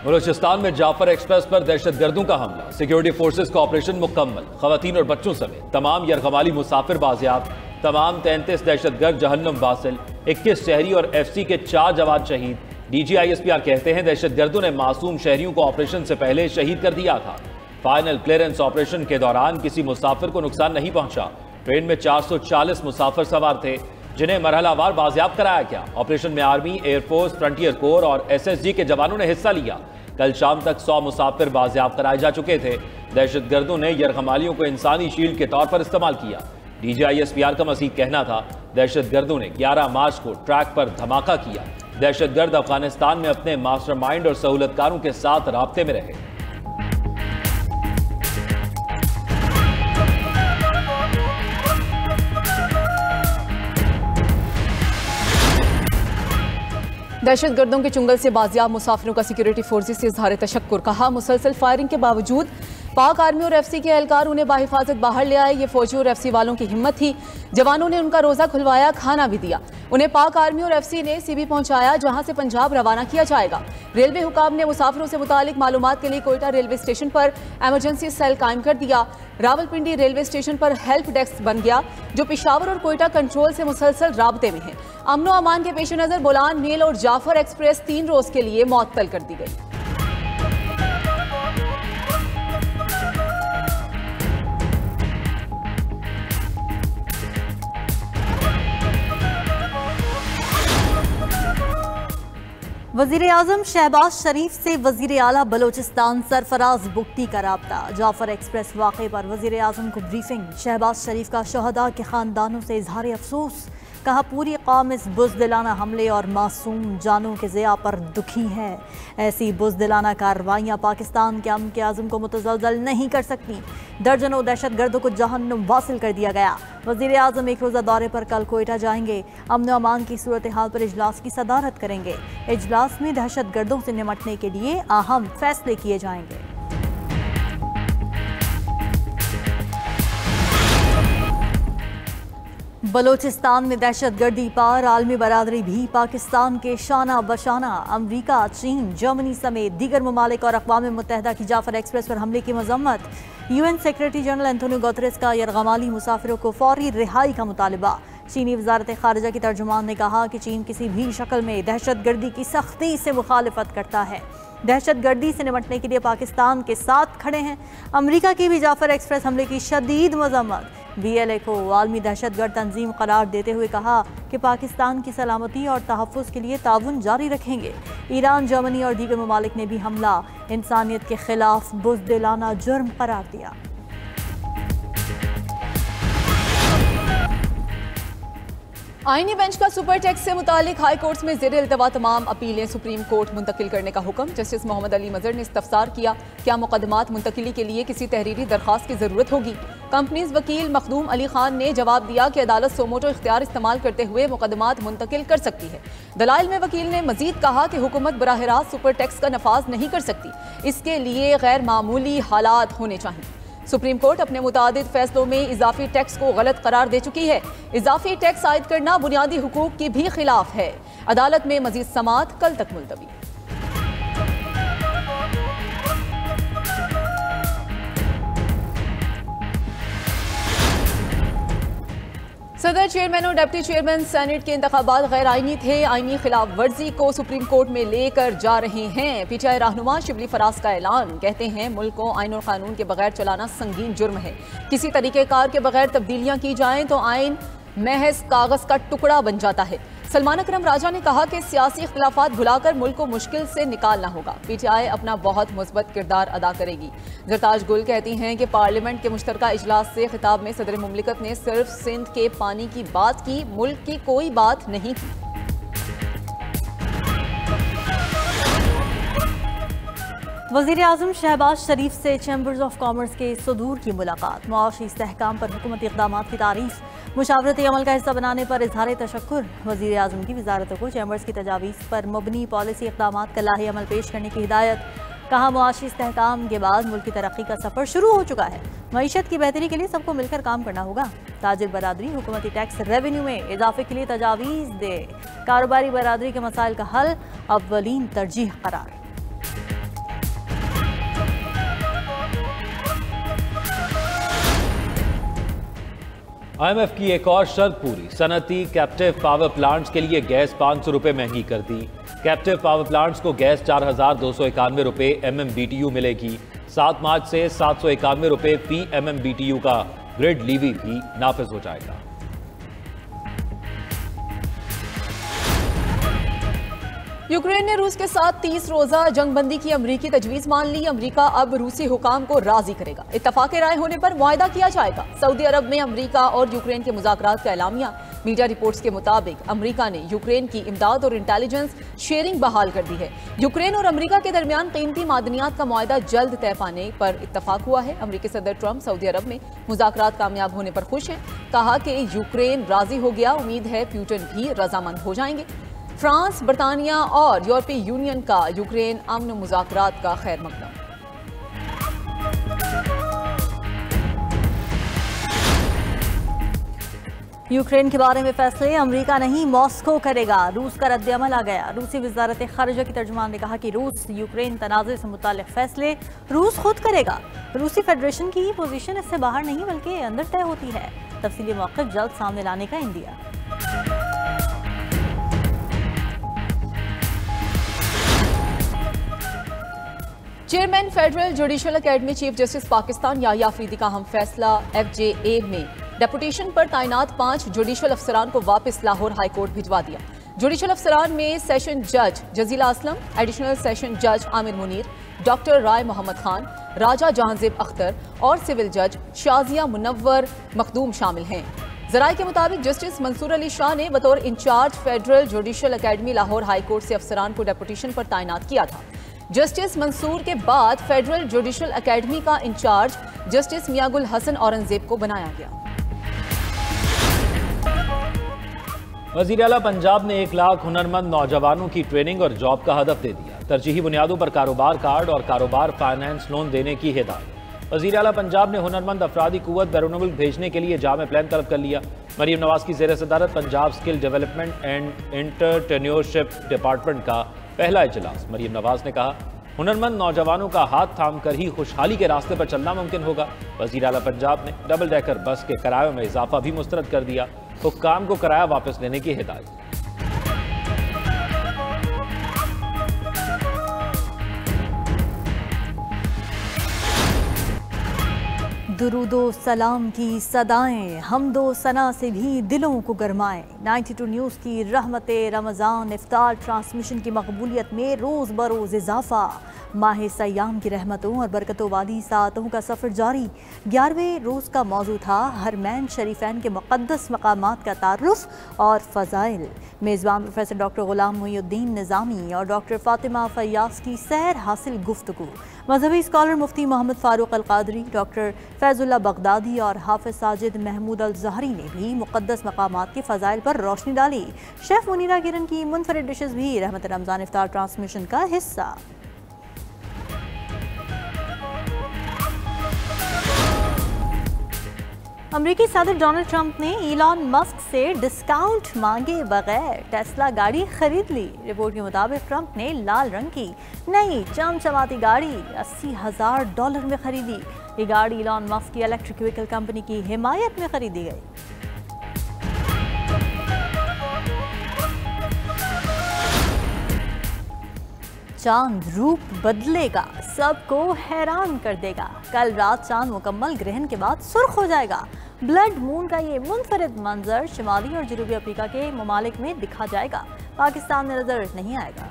बलूचिस्तान में जाफर एक्सप्रेस पर दहशतगर्दों का हमला, सिक्योरिटी फोर्सेस का ऑपरेशन मुकम्मल, खवातीन और बच्चों समेत तमाम यरगमाली मुसाफिर बाजियाब, तमाम 33 दहशतगर्द जहन्नम वासिल, 21 शहरी और FC के 4 जवान शहीद। DGISPR कहते हैं दहशतगर्दों ने मासूम शहरियों को ऑपरेशन से पहले शहीद कर दिया था। फाइनल क्लियरेंस ऑपरेशन के दौरान किसी मुसाफिर को नुकसान नहीं पहुंचा। ट्रेन में 440 मुसाफिर सवार थे जिन्हें मरहलावार बाजियाब कराया गया। ऑपरेशन में आर्मी, एयरफोर्स, फ्रंटियर कोर और SSG के जवानों ने हिस्सा लिया। कल शाम तक 100 मुसाफिर बाजियाब कराए जा चुके थे। दहशतगर्दों ने यरगमालियों को इंसानी शील्ड के तौर पर इस्तेमाल किया। DGISPR का मज़ीद कहना था दहशतगर्दों ने 11 मार्च को ट्रैक पर धमाका किया। दहशतगर्द अफगानिस्तान में अपने मास्टरमाइंड और सहूलतकारों के साथ राब्ते में रहे। दहशतगर्दों के चुंगल से बाजियाब मुसाफिरों का सिक्योरिटी फोर्सेस से इजहार तशक्कुर। कहा मुसलसल फायरिंग के बावजूद पाक आर्मी और FC के एहलकार उन्हें बाहिफाजत बाहर ले आए। ये फौजी और FC वालों की हिम्मत थी। जवानों ने उनका रोजा खुलवाया, खाना भी दिया। उन्हें पाक आर्मी और FC ने CB पहुंचाया जहां से पंजाब रवाना किया जाएगा। रेलवे हुकाम ने मुसाफिरों से मुतालिक मालूमात के लिए कोयटा रेलवे स्टेशन पर इमरजेंसी सेल कायम कर दिया। रावलपिंडी रेलवे स्टेशन पर हेल्प डेस्क बन गया जो पेशावर और कोयटा कंट्रोल से मुसलसल राब्ते में है। अमनो अमान के पेश नजर बोलान मेल और जाफर एक्सप्रेस 3 रोज के लिए मुअत्तल कर दी गई। वज़ीर आज़म शहबाज शरीफ से वज़ीर आला बलोचिस्तान सरफराज बुगटी का राब्ता। जाफर एक्सप्रेस वाक़े पर वज़ीर आज़म को ब्रीफिंग। शहबाज शरीफ का शहदा के ख़ानदानों से इजहार अफसोस। कहा पूरी कौम इस बुज़दिलाना हमले और मासूम जानों के ज़िया पर दुखी है। ऐसी बुज़दिलाना कार्रवाइयाँ पाकिस्तान के अमन के आज़म को मुतज़लज़ल नहीं कर सकती। दर्जनों दहशतगर्दों को जहन्नुम वासिल कर दिया गया। वज़ीर आज़म एक रोज़ा दौरे पर कल कोयटा जाएंगे। अमन व अमान की सूरत हाल पर इजलास की सदारत करेंगे। इजलास में दहशतगर्दों से निपटने के लिए अहम फैसले किए जाएंगे। बलोचिस्तान में दहशतगर्दी पर आलमी बरादरी भी पाकिस्तान के शाना बशाना। अमरीका, चीन, जर्मनी समेत दीगर ममालिक और अक़वाम मुत्तहिदा की जाफर एक्सप्रेस पर हमले की मजम्मत। UN secretary general Antonio Guterres का यरगमाली मुसाफिरों को फौरी रिहाई का मुतालबा। चीनी वज़ारत ख़ारिजा की तर्जुमान ने कहा कि चीन किसी भी शक्ल में दहशतगर्दी की सख्ती से मुखालिफत करता है। दहशतगर्दी से निपटने के लिए पाकिस्तान के साथ खड़े हैं। अमरीका की भी जाफर एक्सप्रेस हमले की शदीद मजम्मत। BLA को आलमी दहशतगर्द तंजीम करार देते हुए कहा कि पाकिस्तान की सलामती और तहफ़्फ़ुज़ के लिए ताउन जारी रखेंगे। ईरान, जर्मनी और दीगर ममालिक ने भी हमला इंसानियत के खिलाफ बुज़दिलाना जुर्म करार दिया। आईनी बेंच का सुपर टैक्स से मुतालिक हाई कोर्ट्स में ज़ेर इल्तवा तमाम अपीलें सुप्रीम कोर्ट मुंतकिल करने का हुक्म। जस्टिस मोहम्मद अली मजहर ने इस्तफसार किया, क्या मुकदमात मुंतकिली के लिए किसी तहरीरी दरख्वास्त की ज़रूरत होगी। कंपनीज वकील मखदूम अली खान ने जवाब दिया कि अदालत सोमोटो इख्तियार इस्तेमाल करते हुए मुकदमात मुंतकिल कर सकती है। दलाइल में वकील ने मजीद कहा कि हुकूमत बराह रास्त सुपर टैक्स का नफाज नहीं कर सकती, इसके लिए गैर मामूली हालात होने चाहिए। सुप्रीम कोर्ट अपने मुतादिद फैसलों में इजाफी टैक्स को गलत करार दे चुकी है। इजाफी टैक्स आयद करना बुनियादी हुकूक के भी खिलाफ है। अदालत में मजीद समाअत कल तक मुलतवी। सदर चेयरमैन और डिप्टी चेयरमैन सेनेट के इंतखाबात गैर आईनी थे। आईनी खिलाफ वर्जी को सुप्रीम कोर्ट में लेकर जा रहे हैं। PTI रहनुमा शिबली फराज का ऐलान, कहते हैं मुल्क को आइन और कानून के बगैर चलाना संगीन जुर्म है। किसी तरीक़ेकार के बगैर तब्दीलियां की जाएं तो आइन महज कागज का टुकड़ा बन जाता है। सलमान अकरम राजा ने कहा कि सियासी इख्तिलाफात भुलाकर मुल्क को मुश्किल से निकालना होगा। PTI अपना बहुत मुस्बत किरदार अदा करेगी। जरताज गुल कहती हैं कि पार्लियामेंट के मुश्तरका इजलास से खिताब में सदर मुमलिकत ने सिर्फ सिंध के पानी की बात की, मुल्क की कोई बात नहीं की। वज़ीर आज़म शहबाज शरीफ से चैम्बर्स ऑफ कॉमर्स के सदूर की मुलाकात। मुआशी इस्तेहकाम पर हुकूमती इक़दामात की तारीफ। मुशावरती अमल का हिस्सा बनाने पर इजहार तशक्कुर। वज़ीर आज़म की वज़ारत को चैम्बर्स की तजावीज़ पर मबनी पॉलिसी इक़दामात का लाही अमल पेश करने की हिदायत। कहा मुआशी इस्तेहकाम के बाद मुल्क की तरक्की का सफ़र शुरू हो चुका है। मईशत की बेहतरी के लिए सबको मिलकर काम करना होगा। ताजिर बरादरी हुकूमती टैक्स रेवेन्यू में इजाफे के लिए तजावीज़ दे। कारोबारी बरादरी के मसाइल का हल अव्वलीन तरजीह करार। IMF की एक और शर्त पूरी, सनती कैप्टिव पावर प्लांट्स के लिए गैस 500 रुपए महंगी कर दी। कैप्टिव पावर प्लांट्स को गैस 4,291 रुपए MMBTU मिलेगी। 7 मार्च से 791 रुपए फी MMBTU का ग्रिड लीवी भी नाफिज हो जाएगा। यूक्रेन ने रूस के साथ 30 रोजा जंगबंदी की अमरीकी तजवीज मान ली। अमरीका अब रूसी हुकाम को राजी करेगा। इत्तफाक राय होने पर मुआहदा किया जाएगा। सऊदी अरब में अमरीका और यूक्रेन के मुज़ाकरात का एलामिया। मीडिया रिपोर्ट्स के मुताबिक अमरीका ने यूक्रेन की इमदाद और इंटेलिजेंस शेयरिंग बहाल कर दी है। यूक्रेन और अमरीका के दरमियान कीमती मादनियात का मुआहदा जल्द तय पाने पर इत्तफाक हुआ है। अमरीकी सदर ट्रंप सऊदी अरब में मुज़ाकरात कामयाब होने पर खुश हैं। कहा कि यूक्रेन राजी हो गया, उम्मीद है पुतिन भी रजामंद हो जाएंगे। फ्रांस, बरतानिया और यूरोपीय यूनियन का यूक्रेन अमन मुज़ाकरात का खैर मकदम। यूक्रेन के बारे में फैसले अमरीका नहीं मॉस्को करेगा। रूस का रद्द-ए-अमल आ गया। रूसी वजारत खारिजा की तर्जुमान ने कहा कि रूस यूक्रेन तनाज़े से मुताल्लिक़ फैसले रूस खुद करेगा। रूसी फेडरेशन की पोजीशन इससे बाहर नहीं बल्कि अंदर तय होती है। तफसीली मौक़िफ़ जल्द सामने लाने का इंदिया। Chairman federal judicial academy chief justice Pakistan Yahya Afridi का हम फैसला। FJA में डेपुटेशन पर तैनात 5 जुडिशल अफसरान को वापस लाहौर हाई कोर्ट भिजवा दिया। जुडिशल अफसरान में सेशन जज जजीला असलम, एडिशनल सेशन जज आमिर मुनीर, डॉक्टर राय मोहम्मद खान, राजा जहांजेब अख्तर और सिविल जज शाजिया मुनव्वर मखदूम शामिल हैं। जराये के मुताबिक जस्टिस मंसूर अली शाह ने बतौर incharge federal judicial academy Lahore high court से अफसरान को डेपुटेशन पर तैनात किया था। जस्टिस मंसूर के बाद फेडरल जुडिशल अकेडमी का इंचार्ज जस्टिस मियागुल हसन औरंगजेब को बनाया गया। वज़ीर आला पंजाब ने 1 लाख हुनरमंद नौजवानों की ट्रेनिंग और जॉब का हदफ दे दिया। तरजीही बुनियादों पर कारोबार कार्ड और कारोबार फाइनेंस लोन देने की हिदायत। वज़ीर आला पंजाब ने हुनरमंद अफरादी कुव्वत बैरून मुल्क भेजने के लिए जामे प्लान तलब कर लिया। मरीम नवाज की ज़ेर सदारत Punjab skill development and entrepreneurship department का पहला इजलास। मरीम नवाज ने कहा, हुनरमंद नौजवानों का हाथ थाम कर ही खुशहाली के रास्ते पर चलना मुमकिन होगा। वज़ीर आला पंजाब ने डबल डेकर बस के किरायों में इजाफा भी मुस्तरद कर दिया। हुक्काम को किराया वापस लेने की हिदायत। दुरूदो सलाम की सदाएं हमदो सना से भी दिलों को गरमाएं। 92 न्यूज़ की रहमते रमज़ान इफ्तार ट्रांसमिशन की मकबूलियत में रोज़ बरोज़ इजाफा। माह सयाम की रहमतों और बरकतों वाली सातों का सफ़र जारी। 11वें रोज़ का मौजू था हरमैन शरीफैन के मुक़द्दस मकामात का तारुफ और फ़ज़ाइल। मेज़बान प्रोफेसर डॉक्टर ग़ुलाम मुहीउद्दीन निज़ामी और डॉक्टर फ़ातिमा फ़याज़ की सैर हासिल गुफ्तगू। मजहबी स्कॉलर मुफ्ती मोहम्मद फ़ारूक अल-क़ादरी, डॉक्टर फैज़ुल्लाह बगदादी और हाफ़िज़ साजिद महमूद अल-ज़हरी ने भी मुक़द्दस मकामात के फ़ज़ाइल पर रोशनी डाली। शेफ़ मुनीरा किरण की मुनफरिद डिशेज़ भी रहमत रमज़ान इफ्तार ट्रांसमिशन का हिस्सा। अमेरिकी सदर डोनाल्ड ट्रंप ने इलॉन मस्क से डिस्काउंट मांगे बगैर टेस्ला गाड़ी खरीद ली। रिपोर्ट के मुताबिक ट्रंप ने लाल रंग की नई चमचमाती गाड़ी $80,000 में खरीदी। ये गाड़ी इलॉन मस्क की इलेक्ट्रिक व्हीकल कंपनी की हिमायत में खरीदी गई। चांद रूप बदलेगा, सबको हैरान कर देगा। कल रात चांद मुकम्मल ग्रहण के बाद सुर्ख हो जाएगा। ब्लड मून का ये मुनफरिद मंजर शुमाली और जनूबी अफ्रीका के ममालिक में दिखा जाएगा। पाकिस्तान में नजर नहीं आएगा।